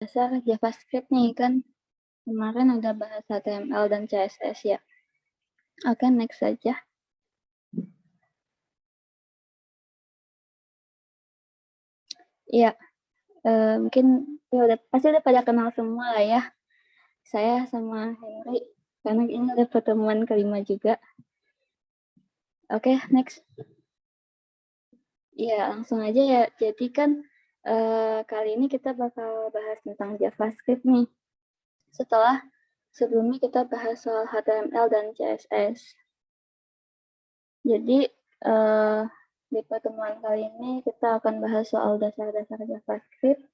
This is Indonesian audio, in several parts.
Dasar JavaScript nih kan kemarin udah bahas HTML dan CSS ya. Oke, next saja. Iya, mungkin ya pasti udah pada kenal semua lah ya. Saya sama Henry, karena ini udah pertemuan kelima juga. Oke, next. Iya, langsung aja ya. Jadi kan kali ini kita bakal bahas tentang JavaScript nih. Sebelumnya kita bahas soal HTML dan CSS. Jadi di pertemuan kali ini kita akan bahas soal dasar-dasar JavaScript,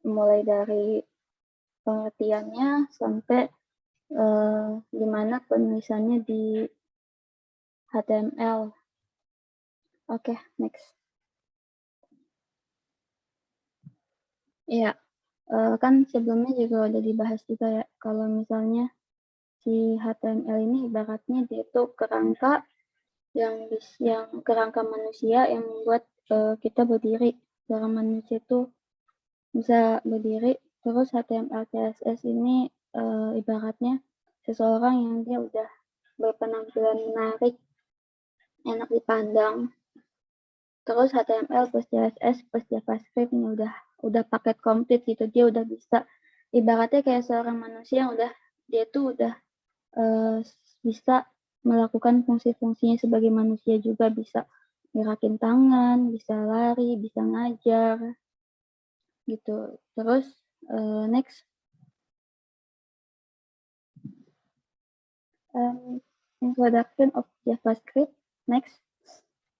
mulai dari pengertiannya sampai gimana penulisannya di HTML. Oke, next. Iya, kan sebelumnya juga udah dibahas juga ya, kalau misalnya si HTML ini ibaratnya dia itu kerangka yang kerangka manusia yang membuat kita berdiri. Cara manusia itu bisa berdiri. Terus HTML CSS ini ibaratnya seseorang yang dia udah berpenampilan menarik, enak dipandang. Terus HTML plus CSS plus JavaScript ini udah paket komplit gitu. Dia udah bisa ibaratnya kayak seorang manusia yang dia tuh udah bisa melakukan fungsi-fungsinya sebagai manusia juga, bisa gerakin tangan, bisa lari, bisa ngajar gitu. Terus next. Introduction of JavaScript. Next.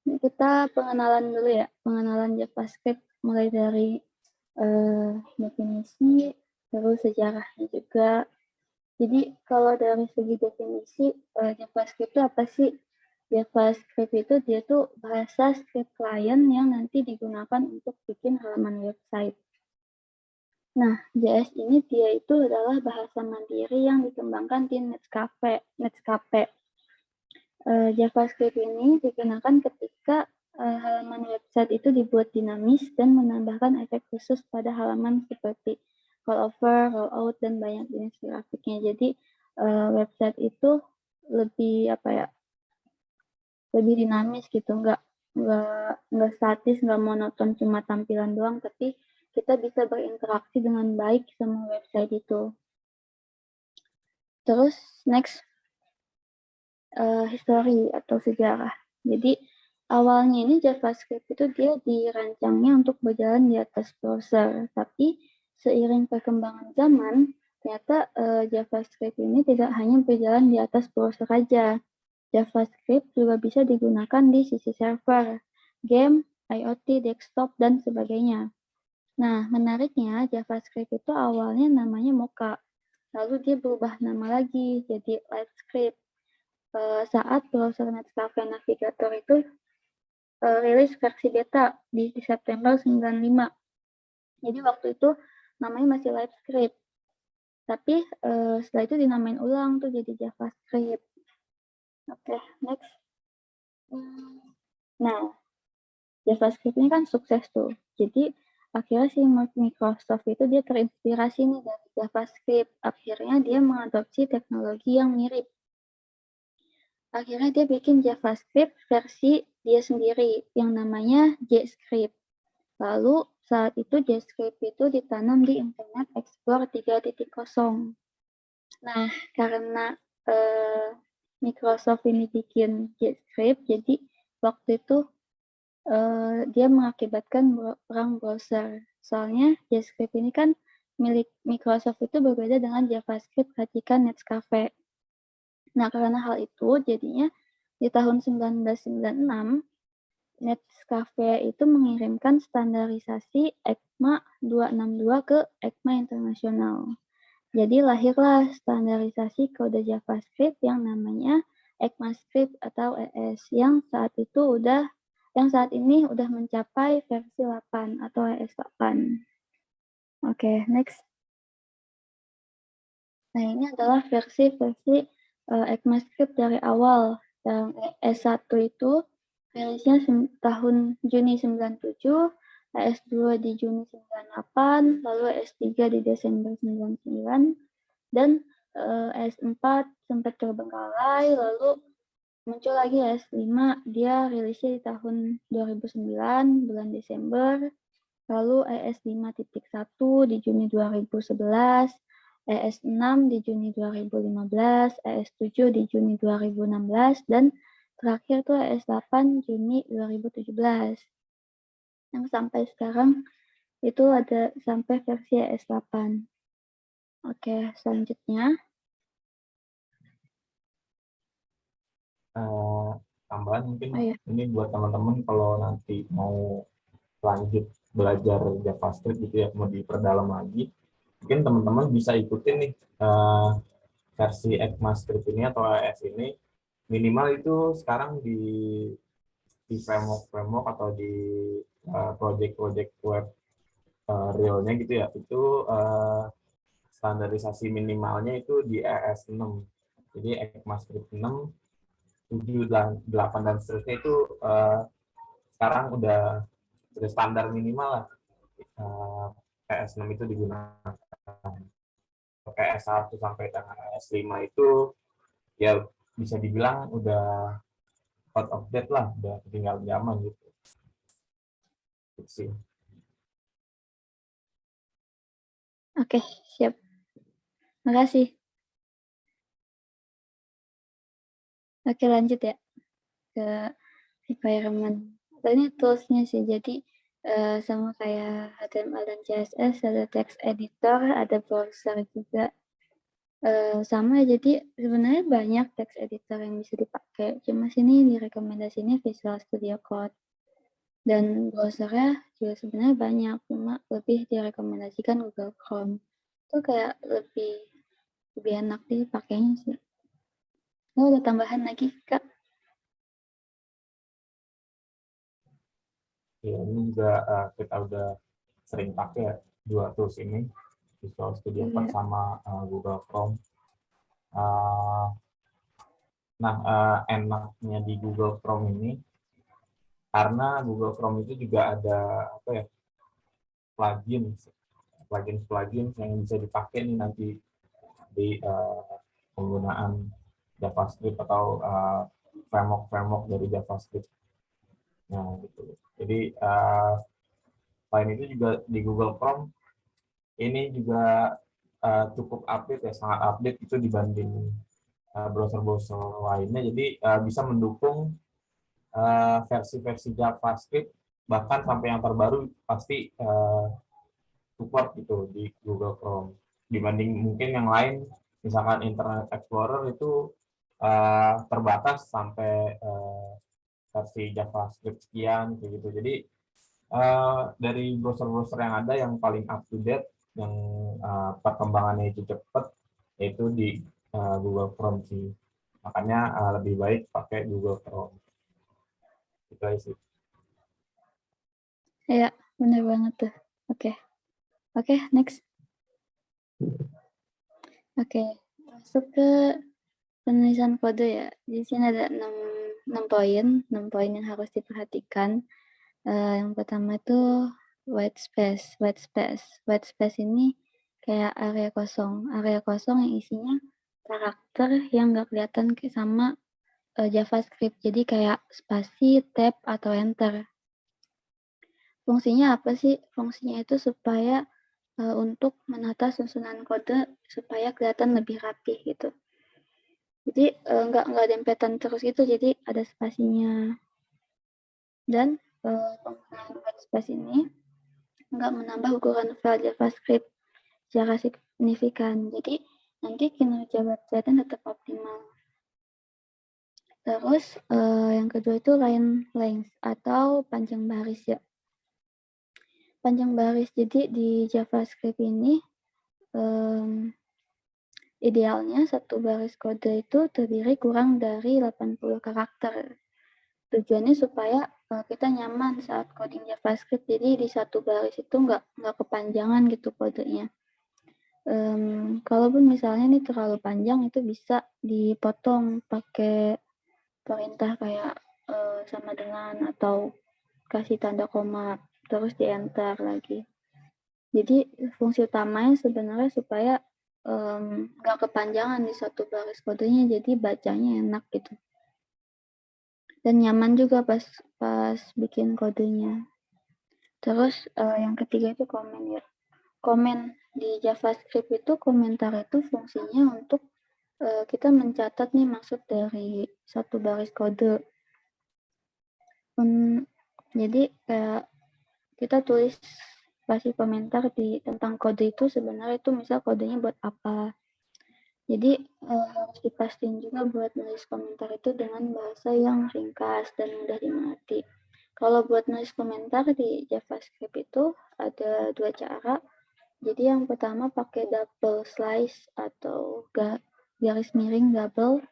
Ini kita pengenalan dulu ya, pengenalan JavaScript mulai dari definisi, terus sejarahnya juga. Jadi kalau dari segi definisi, JavaScript itu apa sih? JavaScript itu dia tuh bahasa script client yang nanti digunakan untuk bikin halaman website. Nah, JS ini dia itu adalah bahasa mandiri yang dikembangkan di Netscape. JavaScript ini digunakan ketika halaman website itu dibuat dinamis dan menambahkan efek khusus pada halaman seperti rollover, rollout, dan banyak jenis grafiknya. Jadi website itu lebih dinamis gitu, nggak statis, nggak monoton cuma tampilan doang, tapi kita bisa berinteraksi dengan baik sama website itu. Terus next, history atau sejarah. Jadi awalnya ini JavaScript itu dia dirancangnya untuk berjalan di atas browser, tapi seiring perkembangan zaman, ternyata JavaScript ini tidak hanya berjalan di atas browser saja. JavaScript juga bisa digunakan di sisi server, game, IoT, desktop, dan sebagainya. Nah, menariknya JavaScript itu awalnya namanya Mocha, lalu dia berubah nama lagi jadi LiveScript saat browser Netscape Navigator itu rilis versi beta di September 95. Jadi waktu itu namanya masih LiveScript. Tapi setelah itu dinamain ulang tuh jadi JavaScript. Oke, next. Nah, JavaScript ini kan sukses tuh. Jadi akhirnya si Microsoft itu dia terinspirasi nih dari JavaScript. Akhirnya dia mengadopsi teknologi yang mirip. Akhirnya dia bikin JavaScript versi dia sendiri yang namanya JScript. Lalu saat itu JScript itu ditanam di Internet Explorer 3.0. Nah, karena Microsoft ini bikin JScript, jadi waktu itu dia mengakibatkan perang browser. Soalnya JavaScript ini kan milik Microsoft itu berbeda dengan JavaScript racikan Netscape. Nah, karena hal itu jadinya di tahun 1996 Netscape itu mengirimkan standarisasi ECMA 262 ke ECMA Internasional. Jadi lahirlah standarisasi kode JavaScript yang namanya ECMAScript atau ES yang saat ini udah mencapai versi 8 atau ES8. Oke, next. Nah, ini adalah versi ECMAScript dari awal. Yang S1 itu rilisnya tahun Juni 97, AS2 di Juni 98, lalu AS3 di Desember 99, dan AS4 sempat terbengkalai, lalu muncul lagi AS5, dia rilisnya di tahun 2009, bulan Desember, lalu AS5.1 di Juni 2011, AS6 di Juni 2015, AS7 di Juni 2016, dan terakhir tuh AS8 Juni 2017. Yang sampai sekarang itu ada sampai versi AS8. Oke, selanjutnya. Tambahan mungkin ini buat teman-teman kalau nanti mau lanjut belajar JavaScript gitu ya, mau diperdalam lagi, mungkin teman-teman bisa ikutin nih versi ECMAScript ini atau AS ini, minimal itu sekarang di framework atau di project-project web realnya gitu ya, itu standarisasi minimalnya itu di AS6. Jadi ECMAScript 6, 7, 8, dan seterusnya itu sekarang udah standar minimal lah. AS6 itu digunakan. Kayak S1 sampai dengan S5 itu ya bisa dibilang udah out of date lah, udah ketinggalan zaman gitu. Sih. Oke, siap. Makasih. Oke, lanjut ya ke environment. Ini toolsnya sih, jadi sama kayak HTML dan CSS, ada text editor, ada browser juga. Sama, jadi sebenarnya banyak text editor yang bisa dipakai. Cuma sini direkomendasinya Visual Studio Code. Dan browsernya juga sebenarnya banyak, cuma lebih direkomendasikan Google Chrome. Itu kayak lebih enak dipakainya sih. Ada tambahan lagi, Kak? Ya, ini juga kita udah sering pakai dua tools ini, Visual Studio Code sama Google Chrome. Enaknya di Google Chrome ini, karena Google Chrome itu juga ada apa ya, plugins yang bisa dipakai nih nanti di penggunaan JavaScript atau framework dari JavaScript. Nah, gitu. Jadi selain itu juga di Google Chrome ini juga cukup update ya, sangat update itu dibanding browser-browser lainnya. Jadi bisa mendukung versi-versi JavaScript, bahkan sampai yang terbaru pasti support gitu di Google Chrome. Dibanding mungkin yang lain, misalkan Internet Explorer itu terbatas sampai versi JavaScript sekian kayak gitu. Jadi dari browser-browser yang ada yang paling up to date, yang perkembangannya itu cepat, yaitu di Google Chrome sih. Makanya lebih baik pakai Google Chrome. Itu aja sih. Iya, benar banget tuh. Oke, next. Oke, masuk ke penulisan kode ya. Di sini ada 6 poin yang harus diperhatikan. Yang pertama itu white space. White space ini kayak area kosong yang isinya karakter yang nggak kelihatan sama JavaScript. Jadi kayak spasi, tab, atau enter. Fungsinya apa sih? Fungsinya itu supaya untuk menata susunan kode supaya kelihatan lebih rapih gitu. Jadi nggak dempetan terus gitu, jadi ada spasinya. Dan penggunaan white space ini nggak menambah ukuran file JavaScript secara signifikan. Jadi nanti kinerja website-nya tetap optimal. Terus yang kedua itu line length atau panjang baris ya. Panjang baris, jadi di JavaScript ini idealnya satu baris kode itu terdiri kurang dari 80 karakter. Tujuannya supaya kita nyaman saat coding JavaScript. Jadi di satu baris itu nggak kepanjangan gitu kodenya. Kalaupun misalnya ini terlalu panjang, itu bisa dipotong pakai perintah kayak sama dengan atau kasih tanda koma. terus di enter lagi. Jadi fungsi utamanya sebenarnya supaya nggak kepanjangan di satu baris kodenya, jadi bacanya enak gitu. Dan nyaman juga pas bikin kodenya. Terus yang ketiga itu komen ya. Komen di JavaScript itu, komentar itu fungsinya untuk kita mencatat nih maksud dari satu baris kode. Jadi kayak kita tulis kasih komentar tentang kode itu, sebenarnya itu misal kodenya buat apa. Jadi harus dipastiin juga buat nulis komentar itu dengan bahasa yang ringkas dan mudah dimengerti. Kalau buat nulis komentar di JavaScript itu ada dua cara. Jadi yang pertama pakai double slice atau garis miring double.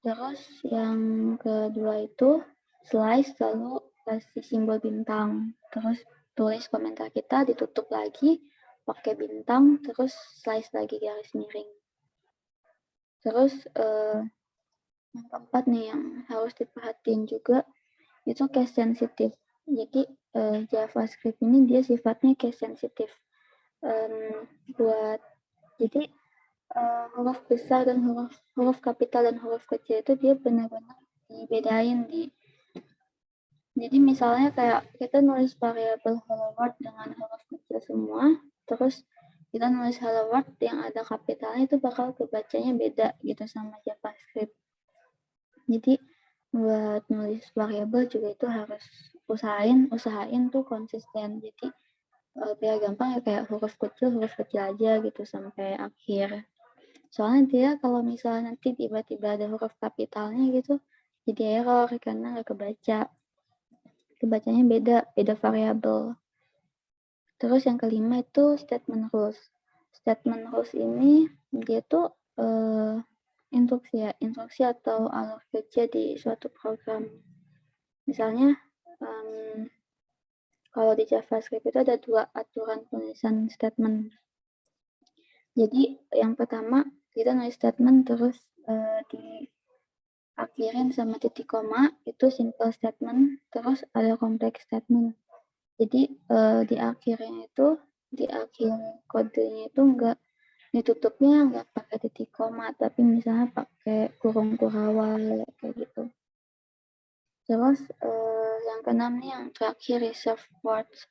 Terus yang kedua itu slice lalu kasih simbol bintang. Terus tulis komentar kita, ditutup lagi pakai bintang, terus slice lagi garis miring. Terus yang keempat nih yang harus diperhatiin juga itu case sensitive. Jadi JavaScript ini dia sifatnya case sensitive. Jadi huruf besar dan huruf kapital dan huruf kecil itu dia benar-benar dibedain jadi misalnya kayak kita nulis variabel hello world dengan huruf kecil semua, terus kita nulis hello world yang ada kapitalnya itu bakal kebacanya beda gitu sama JavaScript. Jadi buat nulis variabel juga itu harus usahain tuh konsisten. Jadi biar gampang ya kayak huruf kecil aja gitu sampai akhir. Soalnya dia kalau misalnya nanti tiba-tiba ada huruf kapitalnya gitu, jadi error karena nggak kebaca. Kebacanya beda variabel. Terus yang kelima itu statement rules. Statement rules ini dia tuh instruksi atau alur kerja di suatu program. Misalnya kalau di JavaScript itu ada dua aturan penulisan statement. Jadi yang pertama kita nulis statement terus diakhirin sama titik koma, itu simple statement, terus ada complex statement. Jadi di akhir kodenya itu enggak ditutupnya enggak pakai titik koma, tapi misalnya pakai kurung kurawal kayak gitu. Terus yang keenam nih yang terakhir reserve words.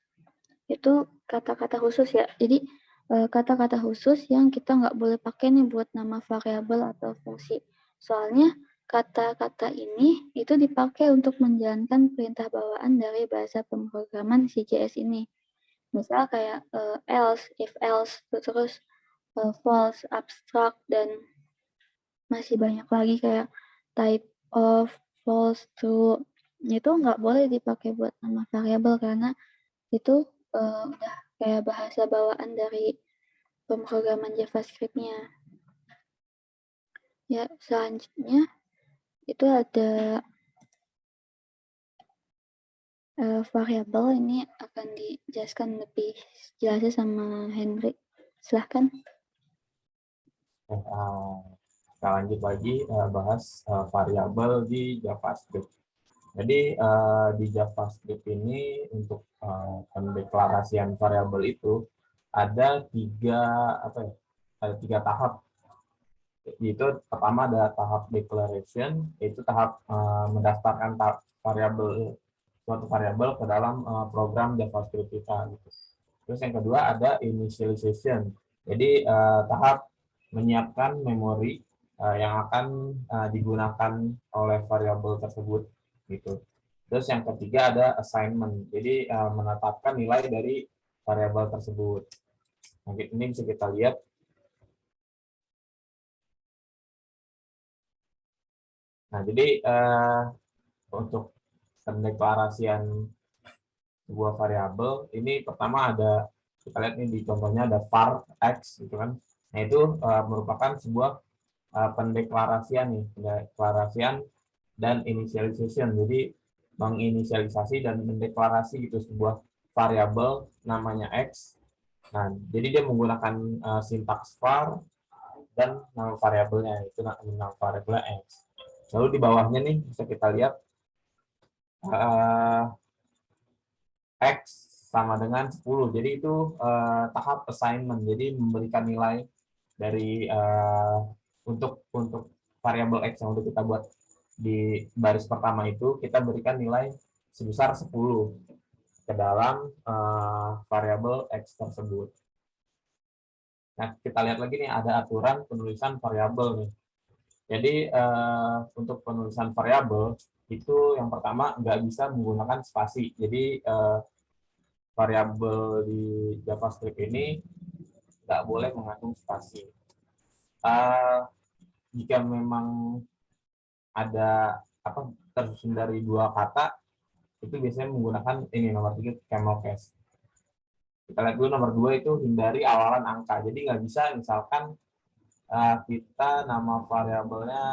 Itu kata-kata khusus ya. Jadi kata-kata khusus yang kita nggak boleh pakai nih buat nama variabel atau fungsi. Soalnya kata-kata ini itu dipakai untuk menjalankan perintah bawaan dari bahasa pemrograman CJS ini. Misal kayak else, if else, terus false, abstract, dan masih banyak lagi kayak type of, false, true. Itu nggak boleh dipakai buat nama variabel karena itu udah kayak bahasa bawaan dari pemrograman JavaScript-nya. Ya, selanjutnya itu ada variabel, ini akan dijelaskan lebih jelasnya sama Henry. Silahkan. Kita lanjut lagi bahas variabel di JavaScript. Jadi di JavaScript ini untuk pendeklarasian variabel itu ada tiga tahap. Itu pertama ada tahap declaration, yaitu tahap mendaftarkan suatu variabel ke dalam program JavaScript kita. Gitu. Terus yang kedua ada initialization, jadi tahap menyiapkan memori yang akan digunakan oleh variabel tersebut. Gitu. Terus yang ketiga ada assignment, jadi menetapkan nilai dari variabel tersebut. Nah, ini bisa kita lihat. Nah, jadi untuk pendeklarasian sebuah variabel ini pertama ada, kita lihat nih di contohnya ada var x gitu kan. Nah, itu merupakan sebuah pendeklarasian dan initialization. Jadi menginisialisasi dan mendeklarasi gitu sebuah variabel namanya x. Nah, jadi dia menggunakan sintaks var dan nama variabelnya itu nama variabelnya x. Lalu di bawahnya nih bisa kita lihat X sama dengan 10. Jadi itu tahap assignment. Jadi memberikan nilai dari untuk variabel X yang udah kita buat di baris pertama itu, kita berikan nilai sebesar 10 ke dalam variabel X tersebut. Nah, kita lihat lagi nih, ada aturan penulisan variabel nih. Jadi untuk penulisan variabel itu yang pertama nggak bisa menggunakan spasi. Jadi variabel di JavaScript ini nggak boleh mengandung spasi. Jika memang ada apa tersusun dari dua kata, itu biasanya menggunakan ini nomor 3 camel case. Kita lihat dulu nomor 2 itu hindari awalan angka. Jadi nggak bisa misalkan kita nama variabelnya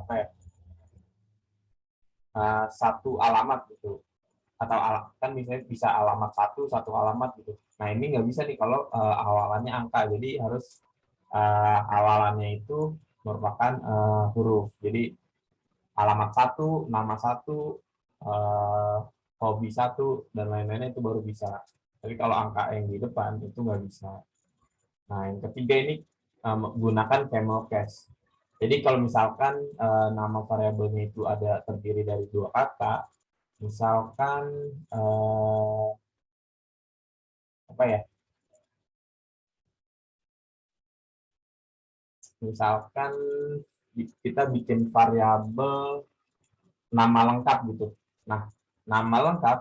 apa ya, satu alamat gitu, atau kan misalnya bisa alamat satu alamat gitu. Nah ini nggak bisa nih kalau awalannya angka, jadi harus awalannya itu merupakan huruf. Jadi alamat satu, nama satu, hobi satu, dan lain-lainnya itu baru bisa. Tapi kalau angka yang di depan itu nggak bisa. Nah yang ketiga ini gunakan camel case. Jadi kalau misalkan nama variabelnya itu ada terdiri dari dua kata, misalkan apa ya? Misalkan kita bikin variabel nama lengkap gitu. Nah, nama lengkap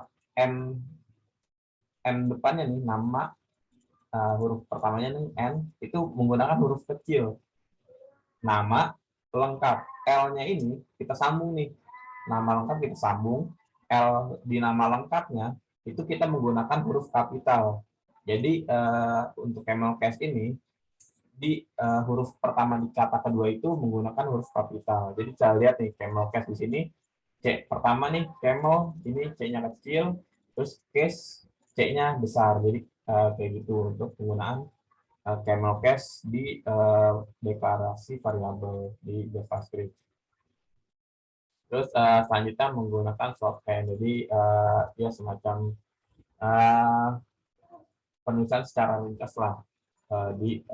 n depannya nih nama huruf pertamanya nih n itu menggunakan huruf kecil. Nama lengkap L-nya ini kita sambung nih. Nama lengkap kita sambung, L di nama lengkapnya itu kita menggunakan huruf kapital. Jadi untuk camel case ini di huruf pertama di kata kedua itu menggunakan huruf kapital. Jadi saya lihat nih camel case di sini, C pertama nih camel ini C-nya kecil, terus case C-nya besar. Jadi kayak gitu untuk penggunaan camel case di deklarasi variabel di JavaScript. Terus selanjutnya menggunakan shorthand. Jadi ya semacam penulisan secara ringkas lah di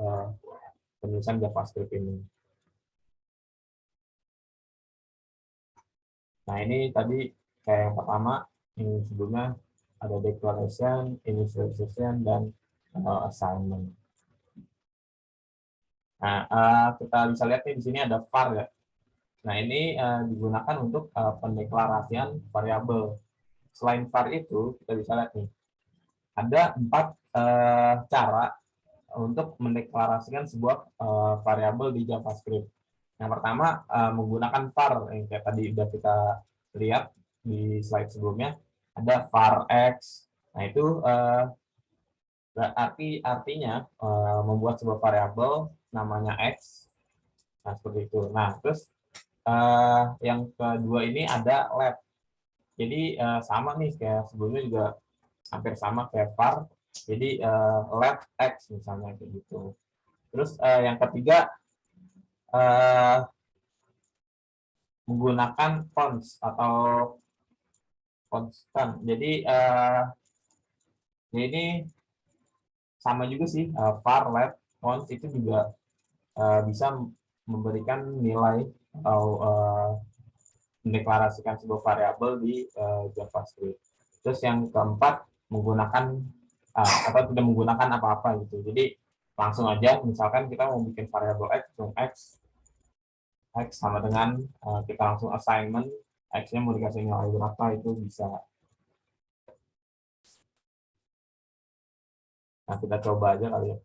penulisan JavaScript ini. Nah ini tadi kayak yang pertama, yang sebelumnya ada declaration, initialization, dan assignment. Nah kita bisa lihat nih di sini ada var ya. Nah ini digunakan untuk pendeklarasian variabel. Selain var itu kita bisa lihat nih ada 4 cara untuk mendeklarasikan sebuah variabel di JavaScript. Yang pertama menggunakan var yang kayak tadi udah kita lihat di slide sebelumnya, ada var x. Nah itu artinya membuat sebuah variabel namanya x. Nah seperti itu. Nah terus yang kedua ini ada let. Jadi sama nih kayak sebelumnya juga hampir sama kayak var. Jadi let x misalnya kayak gitu. Terus yang ketiga menggunakan const atau konstan. Jadi ini sama juga sih, var, let, const itu juga bisa memberikan nilai atau mendeklarasikan sebuah variabel di JavaScript. Terus yang keempat menggunakan atau tidak menggunakan apa-apa gitu. Jadi langsung aja misalkan kita mau bikin variabel x sama dengan kita langsung assignment x-nya mau dikasih nilai berapa itu bisa. Nah kita coba aja kali ya.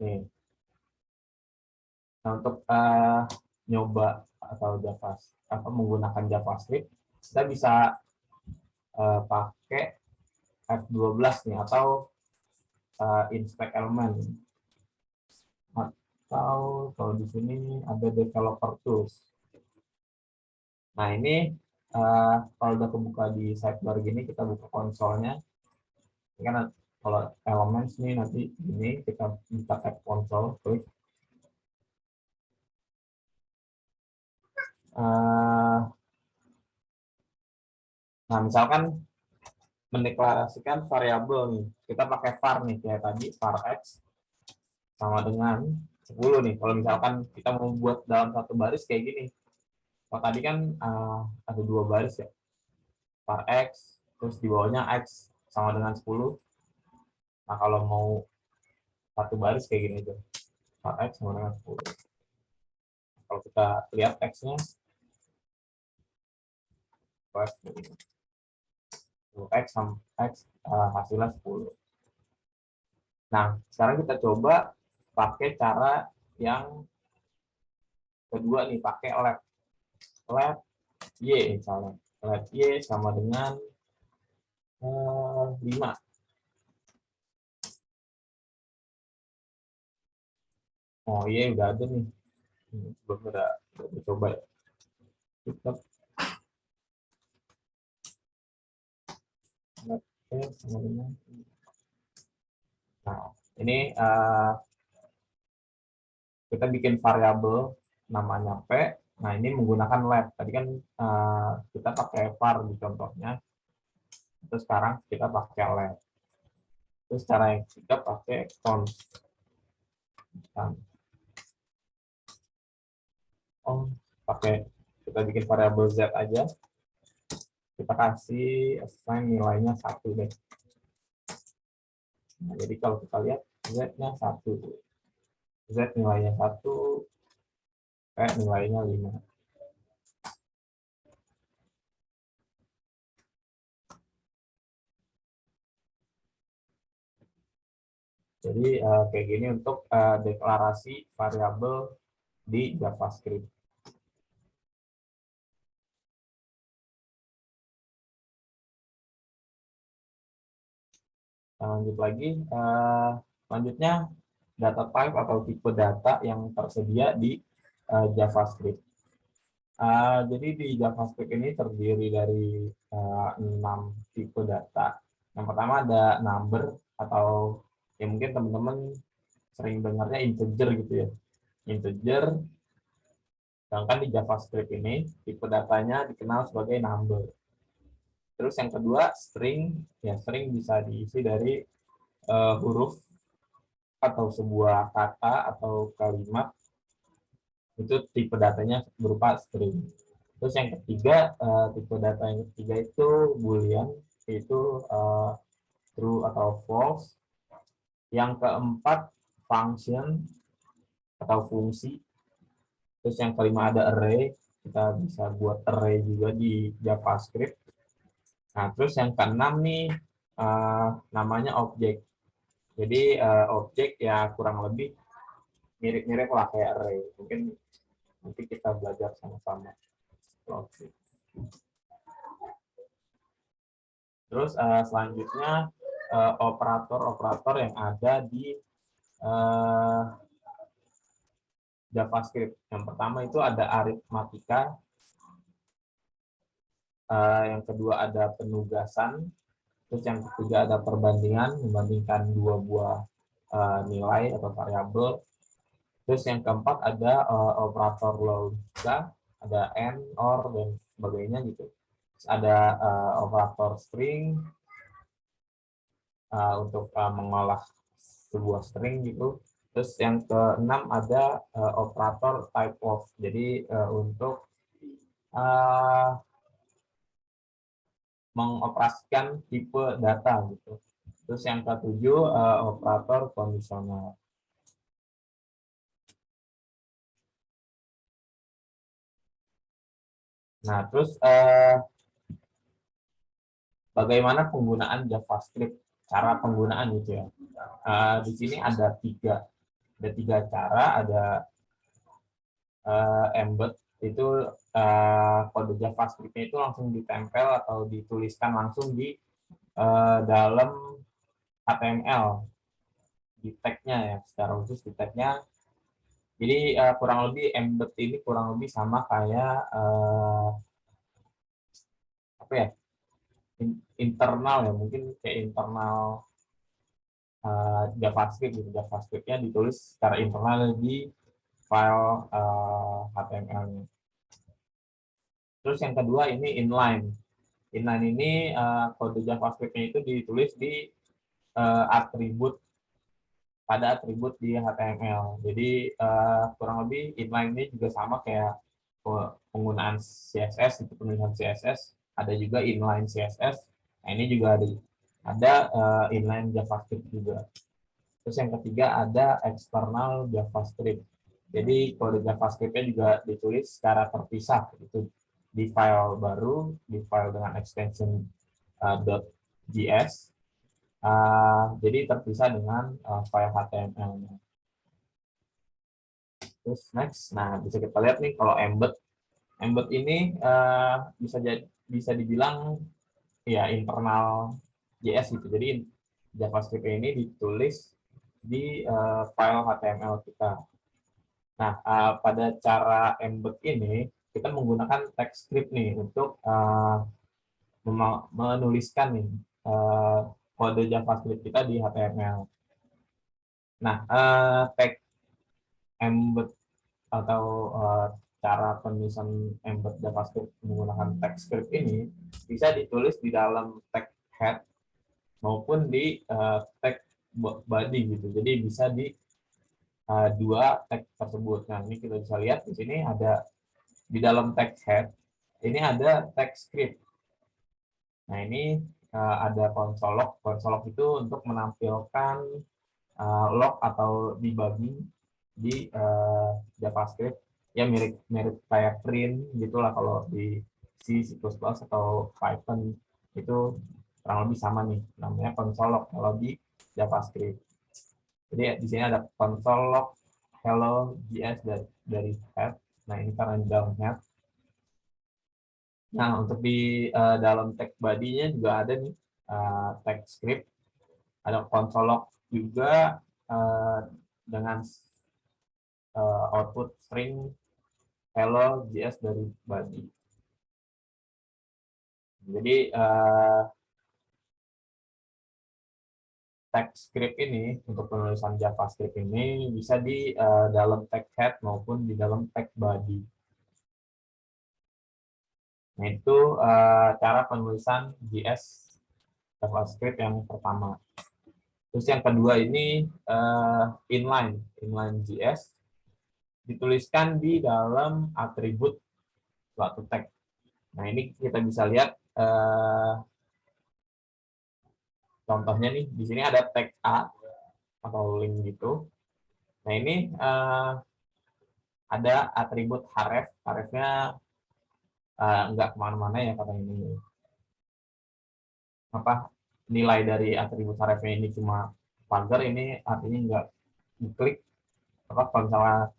Nih. Nah untuk nyoba atau menggunakan JavaScript, kita bisa pakai F12 nih atau inspect element, atau kalau di sini ada developer tools. Nah ini kalau udah kebuka di sidebar gini, kita buka konsolnya. Ini kan kalau elements nih nanti ini kita bisa tab konsol, klik. Nah, misalkan mendeklarasikan variabel nih, kita pakai var nih kayak tadi, var x sama dengan 10 nih. Kalau misalkan kita mau buat dalam satu baris kayak gini, kalau tadi kan ada 2 baris ya, var x, terus di bawahnya x sama dengan 10. Nah, kalau mau satu baris kayak gini aja, var x sama dengan 10. Kalau kita lihat x-nya, x sama x hasilnya 10. Nah, sekarang kita coba pakai cara yang kedua nih, pakai let. Let y misalnya. Let y sama dengan 5. Oh, y udah ada nih. Belum udah coba ya. Kita let y sama dengan. Nah, ini kita bikin variabel namanya p. Nah, ini menggunakan let. Tadi kan kita pakai var di contohnya. Terus sekarang kita pakai let. Terus cara yang ketiga pakai const. Oh, pakai kita bikin variabel z aja. Kita kasih assign nilainya 1 deh. Nah, jadi kalau kita lihat z-nya 1. Z nilainya 1, p nilainya 5. Jadi kayak gini untuk deklarasi variabel di JavaScript. Lanjut lagi, selanjutnya data type atau tipe data yang tersedia di JavaScript. Jadi di JavaScript ini terdiri dari 6 tipe data. Yang pertama ada number atau ya mungkin teman-teman sering dengarnya integer gitu ya. Integer, sedangkan di JavaScript ini tipe datanya dikenal sebagai number. Terus yang kedua string, ya string bisa diisi dari huruf atau sebuah kata atau kalimat, itu tipe datanya berupa string. Terus yang ketiga, tipe data yang ketiga itu boolean, yaitu true atau false. Yang keempat function atau fungsi. Terus yang kelima ada array, kita bisa buat array juga di JavaScript. Nah, terus yang keenam nih namanya objek. Jadi objek ya kurang lebih mirip-mirip lah kayak array. Mungkin nanti kita belajar sama-sama. Terus selanjutnya operator-operator yang ada di JavaScript. Yang pertama itu ada aritmatika, yang kedua ada penugasan, terus yang ketiga ada perbandingan, membandingkan dua buah nilai atau variabel. Terus yang keempat ada operator logika, ada and, or, dan sebagainya gitu. Terus ada operator string untuk mengolah sebuah string gitu. Terus yang keenam ada operator type of. Jadi untuk mengoperasikan tipe data gitu. Terus yang ketujuh operator kondisional. Nah, terus bagaimana penggunaan JavaScript? Cara penggunaan gitu ya. Di sini ada tiga cara. Ada embed, itu kode JavaScript-nya itu langsung ditempel atau dituliskan langsung di dalam HTML, di tag-nya ya, secara khusus di tag-nya. Jadi kurang lebih embed ini kurang lebih sama kayak apa ya, internal ya, mungkin kayak internal JavaScript gitu. JavaScript-nya ditulis secara internal di file HTML-nya. Terus yang kedua ini inline. Inline ini kode JavaScript-nya itu ditulis di atribut pada atribut di HTML. Jadi kurang lebih inline ini juga sama kayak penggunaan CSS, itu penulisan CSS, ada juga inline CSS. Nah, ini juga ada inline JavaScript juga. Terus yang ketiga ada external JavaScript. Jadi kode JavaScript-nya juga ditulis secara terpisah, itu di file baru, di file dengan extension .js. Jadi terpisah dengan file HTML-nya. Terus next, nah bisa kita lihat nih kalau embed ini bisa dibilang ya internal JS gitu. Jadi JavaScript ini ditulis di file HTML kita. Nah, pada cara embed ini kita menggunakan TypeScript nih untuk menuliskan nih kode JavaScript kita di HTML. Nah, tag embed atau cara penulisan embed JavaScript menggunakan TypeScript ini bisa ditulis di dalam tag head maupun di tag body gitu. Jadi bisa di dua tag tersebut. Nah, ini kita bisa lihat di sini ada di dalam tag head ini ada TypeScript. Nah, ini ada console log. Console log itu untuk menampilkan log atau debugging di JavaScript. Ya mirip kayak print gitulah kalau di C++ atau Python itu kurang lebih sama nih, namanya console log kalau di JavaScript. Jadi di sini ada console log hello JS dari head. Nah, ini karena di dalam head. Nah, untuk di dalam tag body-nya juga ada nih tag script, ada console log juga dengan output string hello JS dari body. Jadi tag script ini untuk penulisan JavaScript ini bisa di dalam tag head maupun di dalam tag body. Nah, itu cara penulisan JS JavaScript yang pertama. Terus yang kedua ini inline JS dituliskan di dalam atribut suatu tag. Nah, ini kita bisa lihat contohnya nih, di sini ada tag A atau link gitu. Nah, ini ada atribut href, hrefnya nggak kemana-mana ya kata ini. Apa nilai dari atribut hrefnya ini cuma pagar, ini artinya nggak diklik. Apa kalau misalnya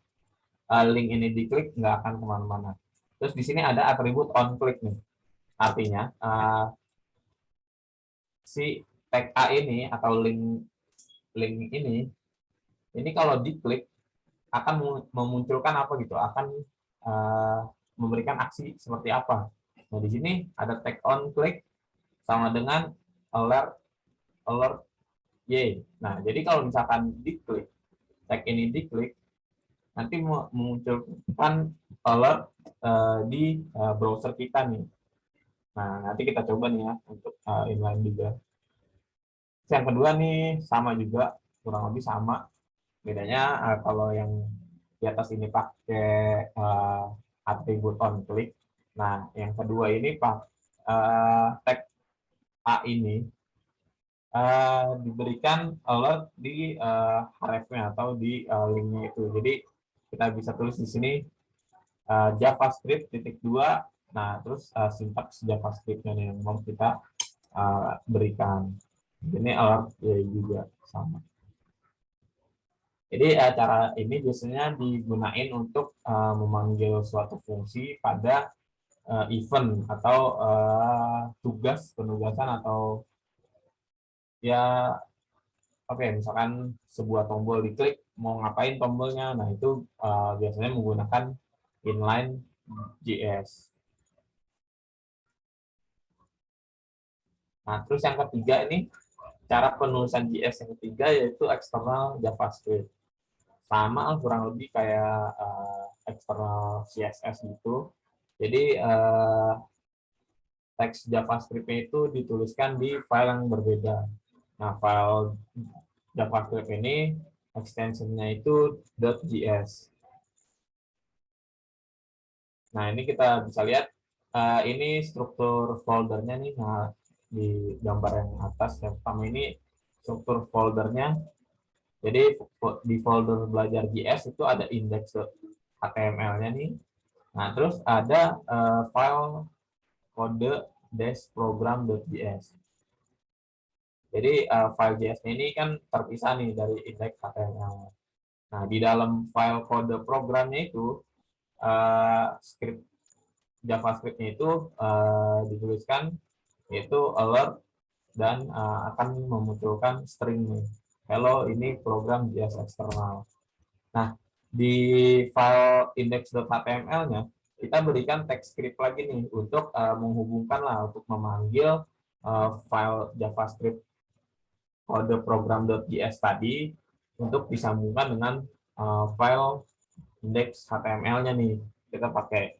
link ini diklik nggak akan kemana-mana. Terus di sini ada atribut on click nih, artinya si tag A ini atau link ini kalau diklik akan memunculkan apa gitu, akan memberikan aksi seperti apa. Nah, di sini ada tag on click sama dengan alert y. Nah, jadi kalau misalkan diklik, tag ini diklik, nanti memunculkan alert di browser kita nih. Nah, nanti kita coba nih ya untuk inline juga. Yang kedua nih sama juga, kurang lebih sama. Bedanya kalau yang di atas ini pakai atribut on click. Nah, yang kedua ini tag A ini diberikan alert di href-nya atau di link-nya itu. Jadi kita bisa tulis di sini JavaScript titik 2. Nah, terus sintaks JavaScript-nya yang mau kita berikan. Ini alert ya juga sama. Jadi cara ini biasanya digunakan untuk memanggil suatu fungsi pada event atau penugasan atau ya oke, misalkan sebuah tombol diklik mau ngapain tombolnya. Nah, itu biasanya menggunakan inline JS. Nah, terus yang ketiga ini cara penulisan JS yang ketiga yaitu external JavaScript. Sama kurang lebih kayak eksternal CSS gitu. Jadi teks JavaScript-nya itu dituliskan di file yang berbeda. Nah, file JavaScript ini extension-nya itu .js. Nah, ini kita bisa lihat ini struktur foldernya nih. Nah, di gambar yang atas yang pertama ini struktur foldernya. Jadi di folder belajar JS itu ada index.html-nya nih. Nah, terus ada file kode program.js. Jadi file JS ini kan terpisah nih dari index HTML. Nah, di dalam file kode programnya itu script JavaScript-nya itu dituliskan yaitu alert dan akan memunculkan string nih. Hello, ini program JS eksternal. Nah, di file index.html-nya kita berikan teks script lagi nih untuk menghubungkan lah, untuk memanggil file JavaScript kode program.js tadi untuk disambungkan dengan file index HTML-nya nih. Kita pakai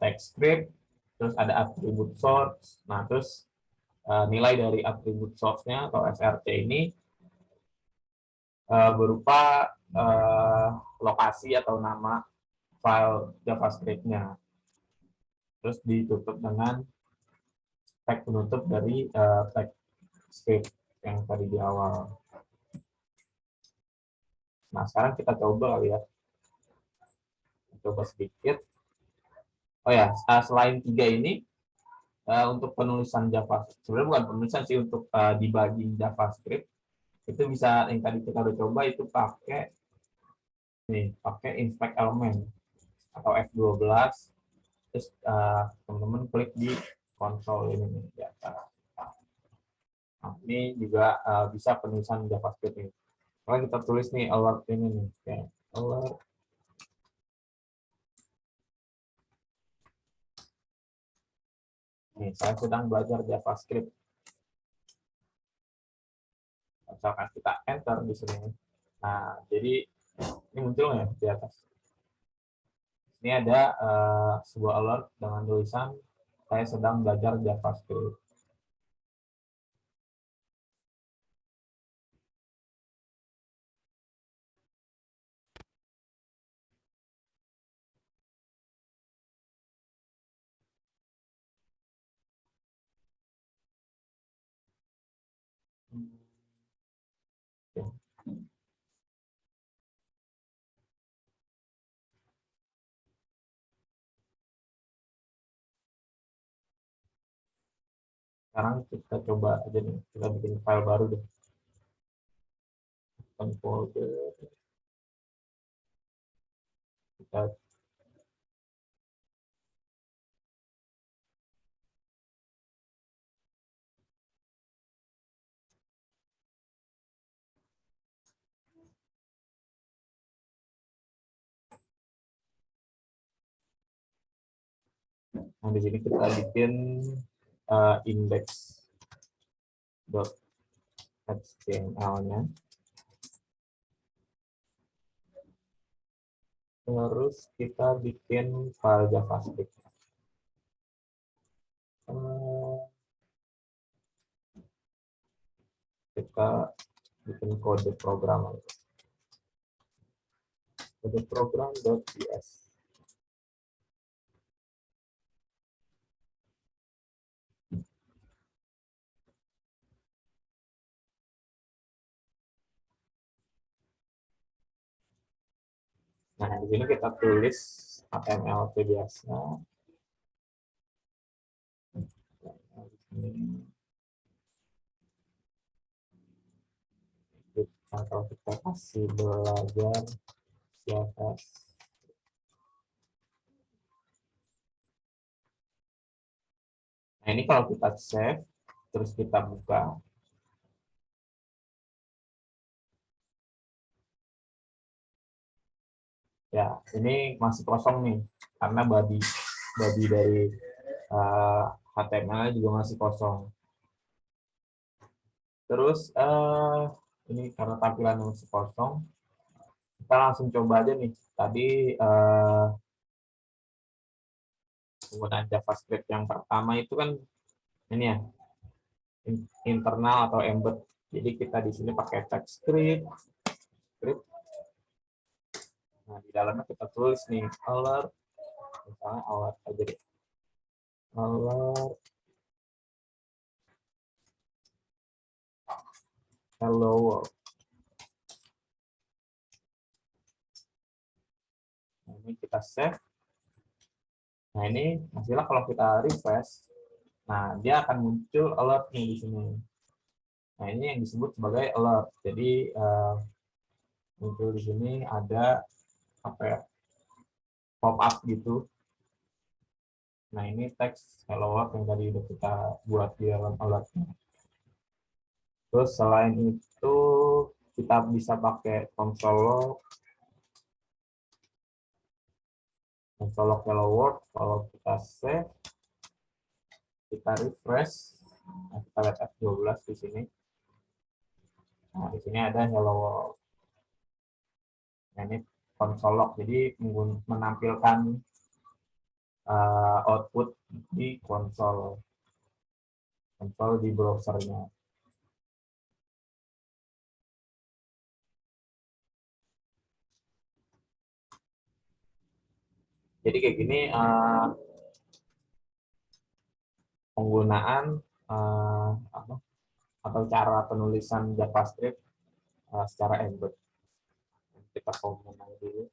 text script, terus ada atribut source. Nah, terus nilai dari atribut source-nya atau SRC ini berupa lokasi atau nama file JavaScript-nya. Terus ditutup dengan tag penutup dari tag script yang tadi di awal. Nah, sekarang kita coba kali ya. Coba sedikit. Oh ya, selain tiga ini, untuk penulisan JavaScript, sebenarnya bukan penulisan sih, untuk debugging JavaScript, itu bisa, yang tadi kita udah coba itu pakai inspect element atau F12, terus teman-teman klik di konsol ini nih, di atas. Nah, ini juga bisa penulisan JavaScript ini. Kalau kita tulis nih alert ini nih, kayak alert. Nih, saya sedang belajar JavaScript. Misalkan kita enter di sini. Nah, jadi ini muncul ya di atas. Ini ada sebuah alert dengan tulisan saya sedang belajar JavaScript. Sekarang kita coba aja nih, kita bikin file baru deh. Folder. Kita Nah, di sini kita bikin index.html-nya. Terus kita bikin file JavaScript. Kita bikin kode program. Kode program.js. Nah, di sini kita tulis HTML biasa. Kalau kita kasih belajar JavaScript. Nah, ini kalau kita save, terus kita buka. Ya, ini masih kosong nih, karena body dari HTML juga masih kosong. Terus ini karena tampilan masih kosong, kita langsung coba aja nih. Tadi penggunaan JavaScript yang pertama itu kan ini ya, internal atau embed. Jadi kita di sini pakai TypeScript. Nah, di dalamnya kita tulis nih alert, misalnya alert aja deh. Alert hello world. Nah, ini kita save. Nah, ini hasilnya kalau kita refresh, nah dia akan muncul alert nih di sini. Nah, ini yang disebut sebagai alert. Jadi muncul di sini ada apa ya, pop up gitu. Nah, ini teks hello world yang tadi udah kita buat di dalam alertnya. Terus selain itu kita bisa pakai console log hello world. Kalau kita save, kita refresh, nah, kita lihat F12 di sini. Nah, di sini ada hello world. Nah, ini console log, jadi menampilkan output di konsol di browsernya. Jadi kayak gini penggunaan atau cara penulisan JavaScript secara embed. Kita komen dulu.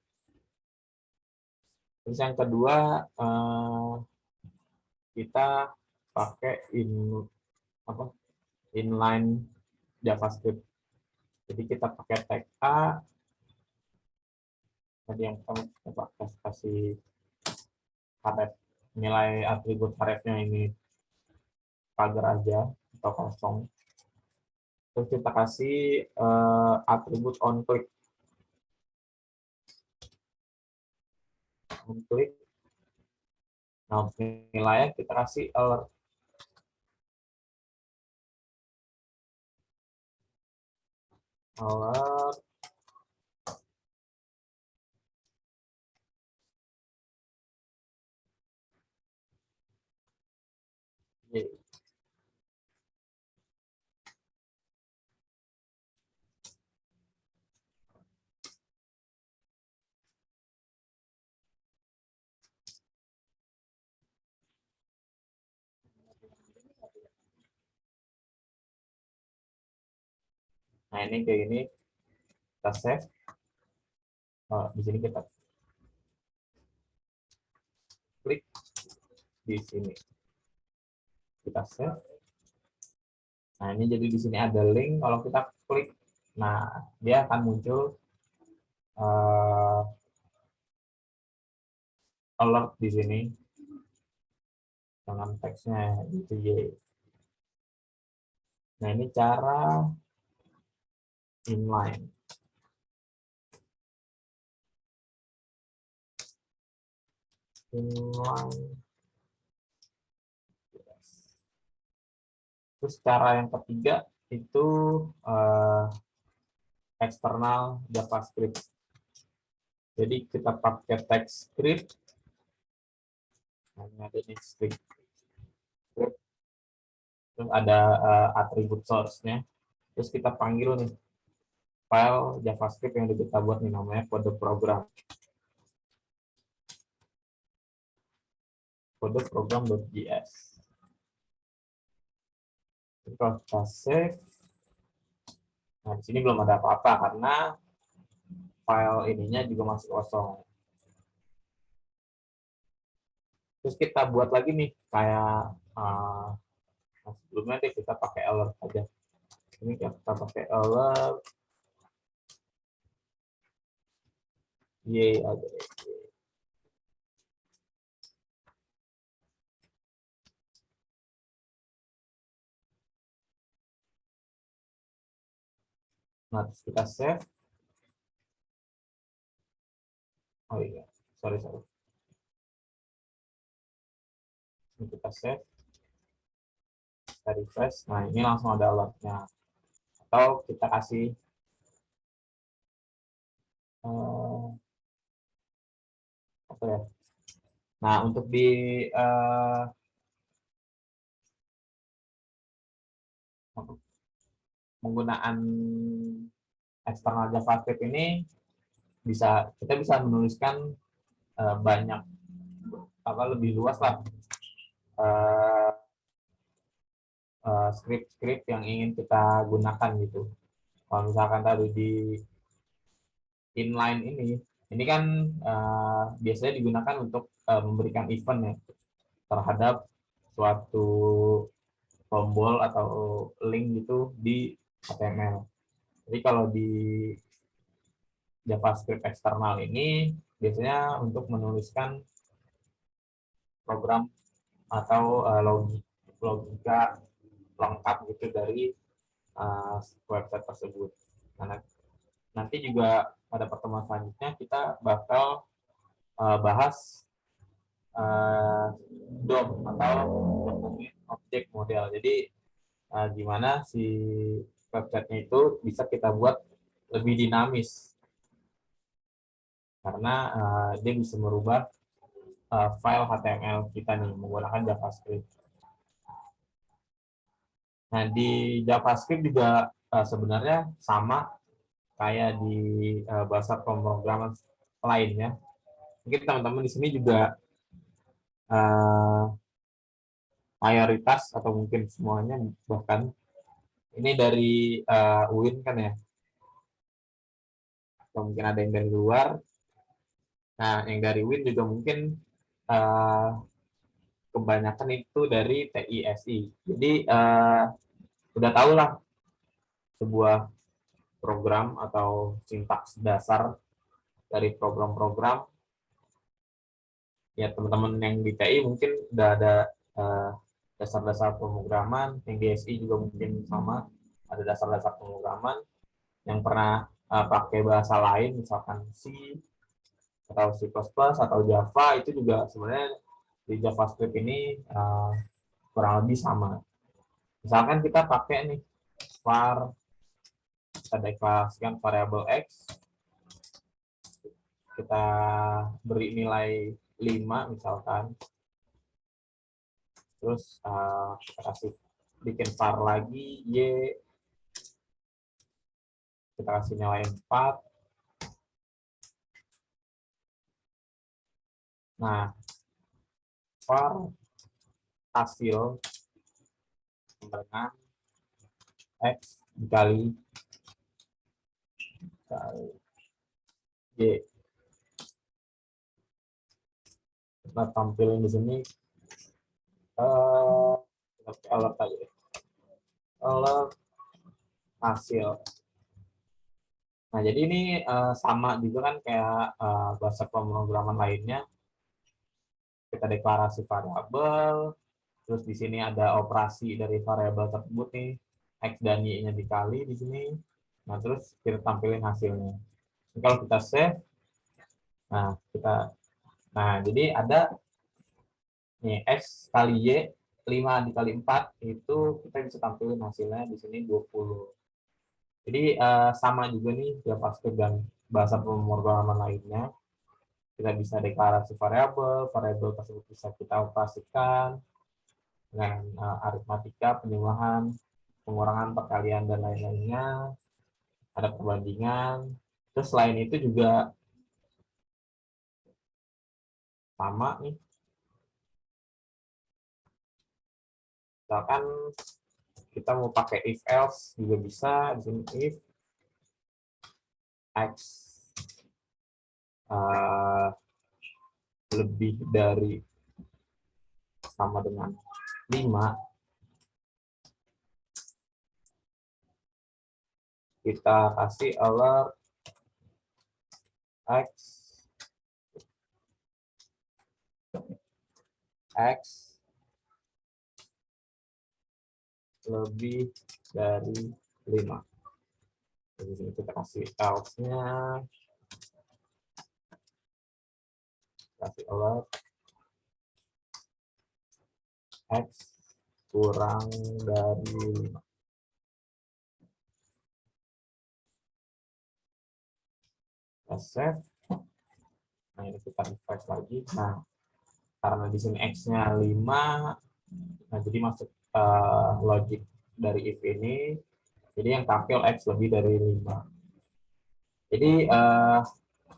Terus yang kedua kita pakai inline JavaScript. Jadi kita pakai tag A. Tadi yang kita kasih href, nilai atribut hrefnya ini pagar aja atau kosong. Terus kita kasih atribut onClick. OnClick. Nah, nilainya kita kasih alert. Alert. Nah, ini kayak gini. Kita save. Di sini kita klik di sini. Kita save. Nah, ini jadi di sini ada link. Kalau kita klik, nah dia akan muncul alert di sini dengan teksnya itu Y. Nah, ini cara inline. Terus cara yang ketiga itu eksternal JavaScript. Jadi kita pakai TypeScript. Nah, ini ada di script. Terus ada atribut source-nya. Terus kita panggil nih file JavaScript yang kita buat nih, namanya kode program. Kode program.js. Kalau kita save, nah di sini belum ada apa-apa karena file ininya juga masih kosong. Terus kita buat lagi nih kayak sebelumnya deh kita pakai alert aja. Ini kita pakai alert Y aja. Nah, terus kita save. Oh iya, sorry. Ini kita save. Kita refresh. Nah, ini langsung ada alertnya. Atau kita kasih apa ya? Nah, untuk di penggunaan eksternal JavaScript ini kita bisa menuliskan banyak lebih luas lah script-script yang ingin kita gunakan gitu. Kalau misalkan tadi di inline ini kan biasanya digunakan untuk memberikan event ya terhadap suatu tombol atau link gitu di HTML. Jadi kalau di JavaScript eksternal ini biasanya untuk menuliskan program atau logika lengkap gitu dari website tersebut. Nah, nanti juga pada pertemuan selanjutnya kita bakal bahas DOM atau object model. Jadi gimana si websitenya itu bisa kita buat lebih dinamis karena dia bisa merubah file HTML kita nih menggunakan JavaScript. Nah, di JavaScript juga sebenarnya sama kayak di bahasa pemrograman lainnya. Mungkin teman-teman di sini juga mayoritas atau mungkin semuanya bahkan ini dari UIN kan ya, atau mungkin ada yang dari luar. Nah, yang dari UIN juga mungkin kebanyakan itu dari TISI. Jadi udah tahu lah sebuah program atau sintaks dasar dari program-program. Ya teman-teman yang di TI mungkin udah ada dasar-dasar pemrograman, yang di SI juga mungkin sama, ada dasar-dasar pemrograman. Yang pernah pakai bahasa lain, misalkan C, atau C++, atau Java, itu juga sebenarnya di JavaScript ini kurang lebih sama. Misalkan kita pakai nih var, kita deklarasikan variabel X, kita beri nilai 5 misalkan, terus kita kasih bikin var lagi Y, kita kasih nilai 4. Nah, var hasil dengan X dikali Y. Kita tampilin di sini alert aja, alert hasil. Nah, jadi ini sama juga kan kayak bahasa pemrograman lainnya. Kita deklarasi variabel, terus di sini ada operasi dari variabel tersebut nih, X dan Y-nya dikali di sini. Nah, terus kita tampilin hasilnya. Jadi kalau kita save, jadi ada nih X kali Y, 5 dikali 4, itu kita bisa tampilin hasilnya di sini 20. Jadi sama juga nih JavaScript dan bahasa pemrograman lainnya. Kita bisa deklarasi variabel, variabel tersebut bisa kita operasikan dengan aritmatika, penjumlahan, pengurangan, perkalian, dan lain-lainnya. Ada perbandingan. Terus selain itu juga sama nih. Misalkan kita mau pakai if else juga bisa. Di sini if X lebih dari sama dengan 5, kita kasih alert X lebih dari 5. Jadi sini kita kasih else-nya, kasih alert X kurang dari 5. Kita save. Nah, ini kita refresh lagi. Nah, Karena di sini X-nya 5, nah jadi masuk logic dari if ini, jadi yang tampil X lebih dari 5. Jadi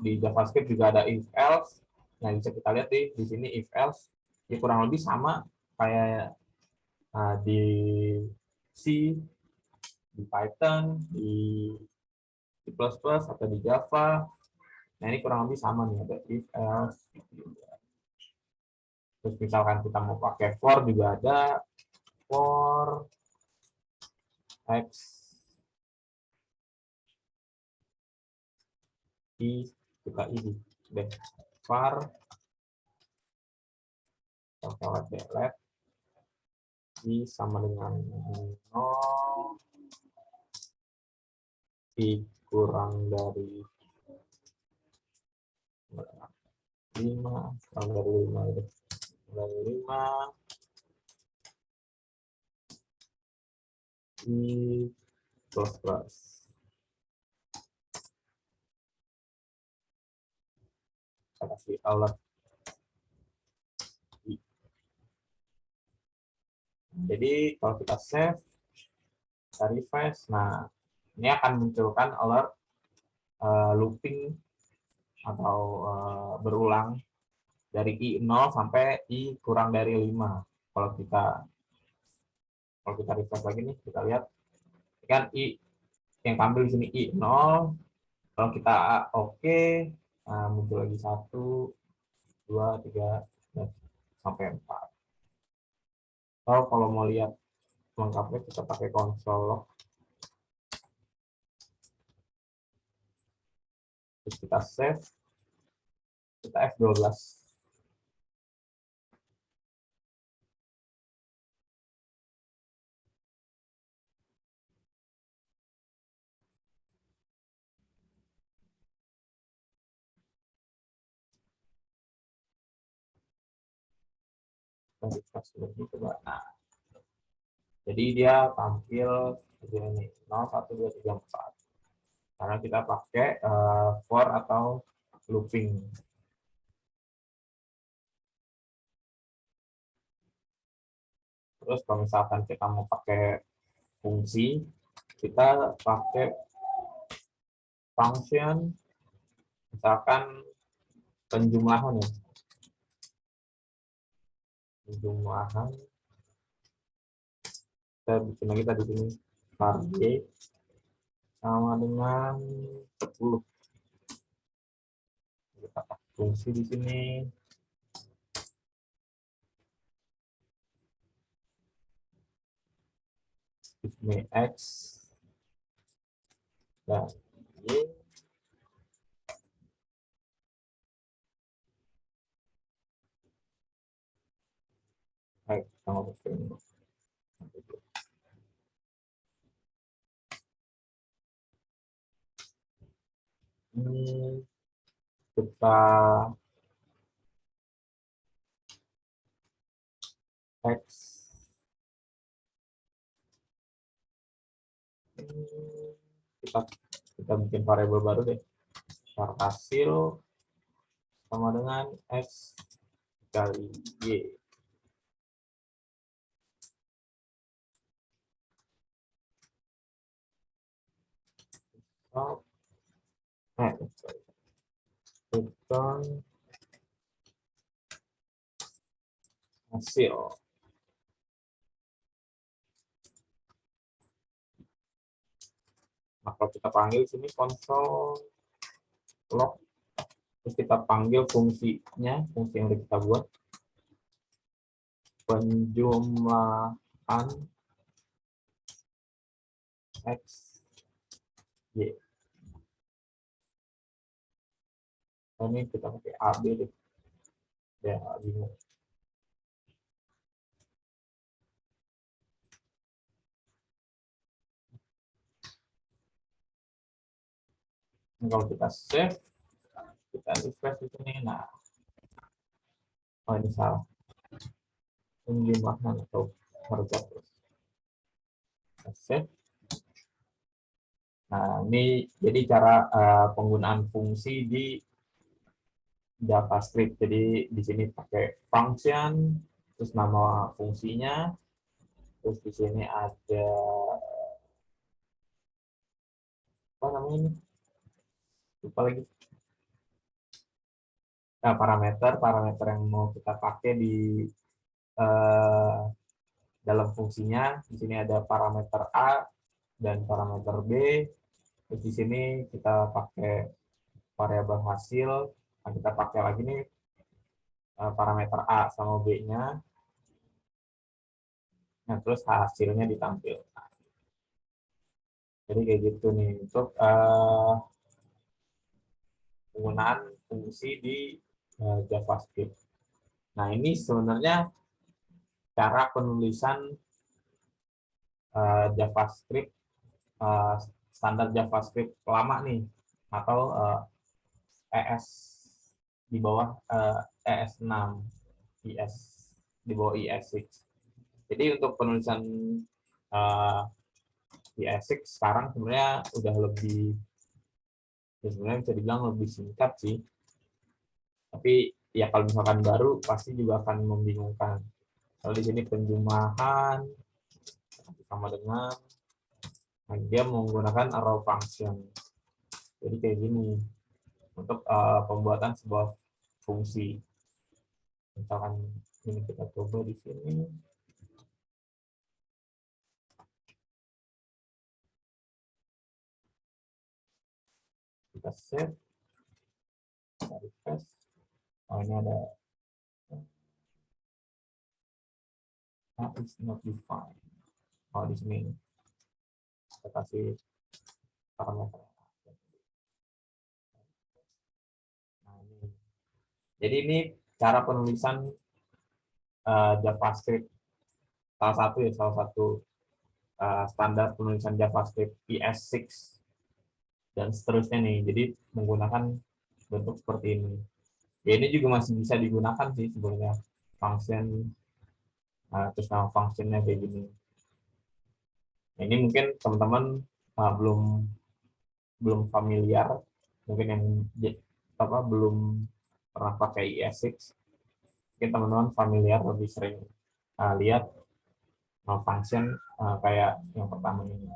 di JavaScript juga ada if else. Nah, bisa kita lihat di sini if else, ya kurang lebih sama kayak di C, di Python, di C++, atau di Java. Nah, ini kurang lebih sama nih, ada if else. Terus misalkan kita mau pakai for juga ada, for X I, kita ini deh var delete I sama dengan 0, I kurang dari 5, kurang dari 5 itu dari 5, I plus plus. Saya kasih alert I. Jadi kalau kita save, kita refresh, nah ini akan munculkan alert looping atau berulang dari I0 sampai I kurang dari 5. Kalau kita refresh lagi nih, kita lihat kan I yang tampil di sini I0. Kalau kita oke, nah, muncul lagi 1, 2, 3, sampai 4. Kalau mau lihat lengkapnya kita pakai konsol log. Terus kita save, kita F12. Nah, jadi dia tampil begini 0, 1, 2, 3, 4. Karena kita pakai for atau looping. Terus kalau misalkan kita mau pakai fungsi, kita pakai function, misalkan penjumlahan ya. Penjumlahan. Kita bikin lagi tadi sini var y sama dengan 10. Kita pakai fungsi di sini. Ini X dan Y. Baik, kita mau bikin ini kita X kita bikin variabel baru deh, hasil sama dengan X kali Y. Oh, return hasil. Nah, kalau kita panggil sini konsol log, terus kita panggil fungsinya, fungsi yang udah kita buat, penjumlahan X Y. Ini kita pakai AB deh, ya bingung. Nah, kalau kita save, kita refresh di sini. Nah, oh ini salah. Penjumlahan atau merge terus. Save. Nah, ini jadi cara penggunaan fungsi di JavaScript. Jadi di sini pakai function, terus nama fungsinya, terus di sini ada apa namanya ini? Lupa lagi. Nah, parameter yang mau kita pakai di eh, dalam fungsinya. Di sini ada parameter A dan parameter B. Terus di sini kita pakai variabel hasil. Nah, kita pakai lagi nih parameter A sama B-nya. Nah, terus hasilnya ditampilkan. Jadi kayak gitu nih untuk penggunaan fungsi di JavaScript. Nah, ini sebenarnya cara penulisan JavaScript standar JavaScript lama nih, atau ES di bawah ES6, IS di bawah IS6. Jadi untuk penulisan IS6 sekarang sebenarnya udah lebih, ya sebenarnya bisa dibilang lebih singkat sih. Tapi ya kalau misalkan baru pasti juga akan membingungkan. Kalau di sini penjumlahan sama dengan dia menggunakan arrow function. Jadi kayak gini untuk pembuatan sebuah fungsi. Misalkan ini kita coba di sini. Kita save, kita refresh. Oh, ini ada is not defined. Oh, di sini kita kasih parameter. Nah, ini. Jadi ini cara penulisan JavaScript salah satu standar penulisan JavaScript ES6 dan seterusnya nih. Jadi menggunakan bentuk seperti ini. Ya ini juga masih bisa digunakan sih sebenarnya function, terus nama functionnya kayak gini. Nah, ini mungkin teman-teman belum familiar, mungkin yang belum pernah pakai ES6, mungkin teman-teman familiar lebih sering lihat function kayak yang pertama ini.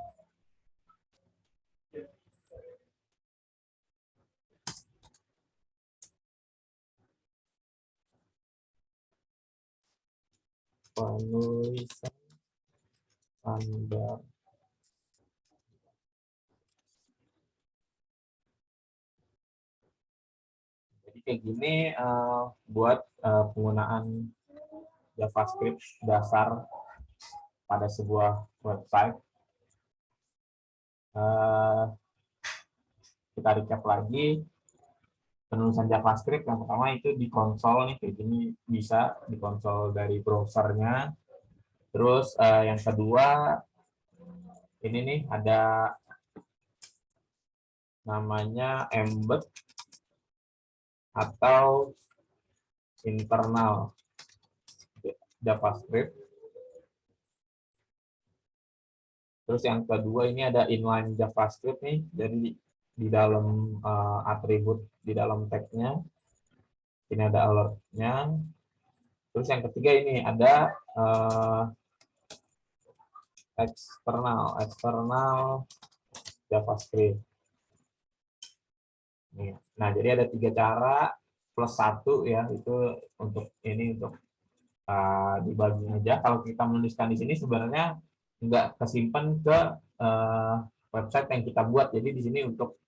Penulisan standar. Jadi kayak gini buat penggunaan JavaScript dasar pada sebuah website. Kita recap lagi. Penulisan JavaScript yang pertama itu di konsol nih, kayak gini, bisa di konsol dari browsernya. Terus yang kedua ini nih ada namanya embed atau internal JavaScript. Terus yang kedua ini ada inline JavaScript nih, jadi di dalam atribut di dalam tag-nya ini ada alert-nya. Terus yang ketiga ini ada eksternal JavaScript. Nah, jadi ada 3 cara plus 1 ya, itu untuk ini untuk dibagi aja. Kalau kita menuliskan di sini sebenarnya nggak kesimpan ke website yang kita buat. Jadi di sini untuk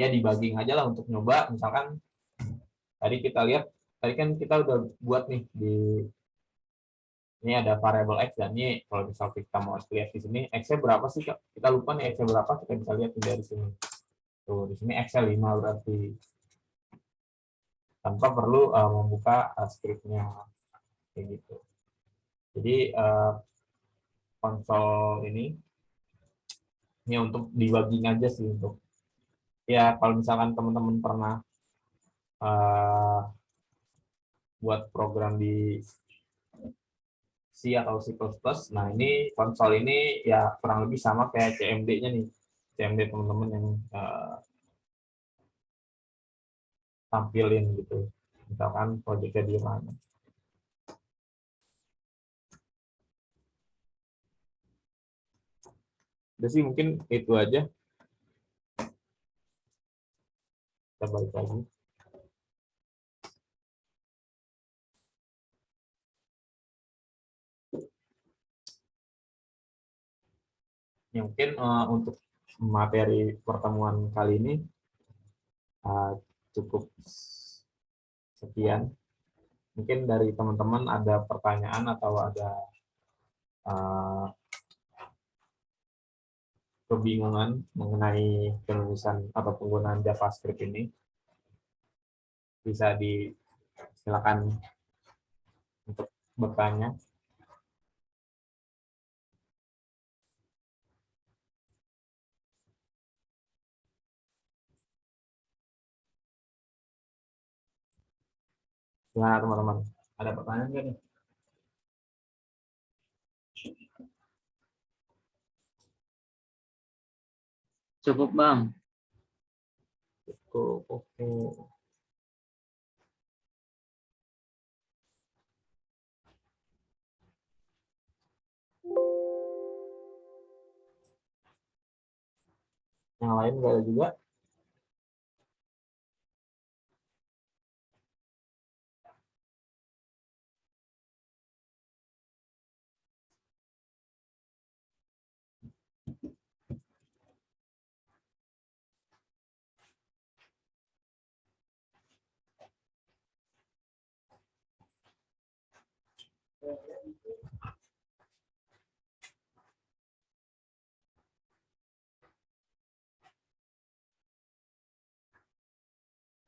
ya dibagi aja lah untuk nyoba. Misalkan tadi kita lihat, tadi kan kita udah buat nih di ini ada variable x dan y. Kalau misal kita mau lihat di sini x-nya berapa sih? Kita lupa nih x-nya berapa, kita bisa lihat dari sini. Tuh, di sini x-nya 5 berarti. Tanpa perlu membuka script-nya kayak gitu. Jadi konsol ini untuk debugging aja sih, untuk ya kalau misalkan teman-teman pernah buat program di C atau C++, nah ini konsol ini ya kurang lebih sama kayak CMD-nya nih, CMD teman-teman yang tampilin gitu. misalkan projectnya di mana. Udah sih mungkin itu aja. Kita balik lagi. Ya, mungkin untuk materi pertemuan kali ini cukup sekian. Mungkin dari teman-teman ada pertanyaan atau ada kebingungan mengenai penulisan atau penggunaan JavaScript ini, bisa silakan untuk bertanya. Gimana teman-teman? Ada pertanyaan nggak nih? Cukup, Bang. Cukup, oke. Yang lain nggak ada juga?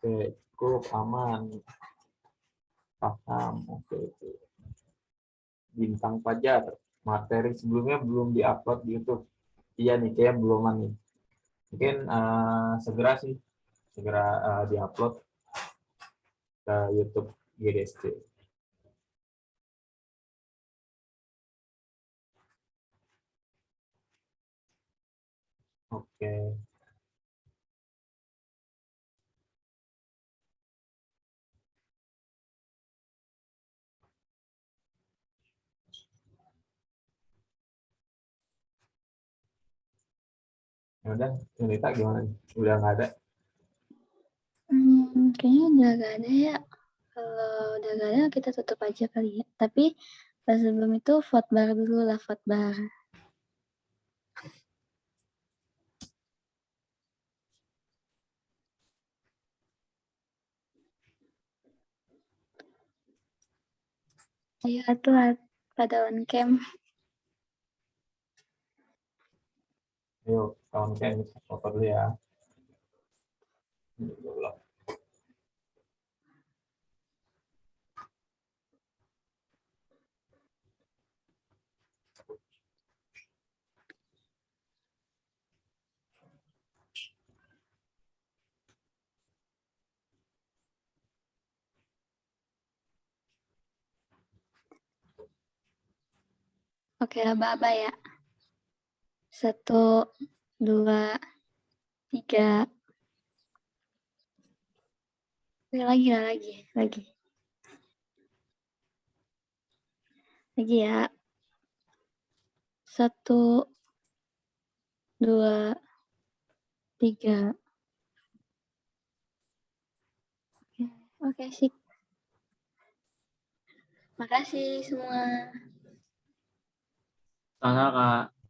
Oke, cukup aman. Paham, oke. Bintang Fajar, materi sebelumnya belum diupload di YouTube. Iya nih, kayak belum nih. Mungkin segera diupload ke YouTube GDSC. Oke. Ya udah, Yunita gimana? Udah nggak ada? Kayaknya udah gak ada ya. Kalau udah gak ada kita tutup aja kali ya. Tapi sebelum itu vote bar dulu lah, vote bar. Ayo tuh pada on cam. Ayo, kawan-kawan foto dulu ya. Oke, aba-aba ya. 1, 2, 3. Lagi. Lagi ya. 1, 2, 3. Oke, sip. Makasih semua. Sama, Kak.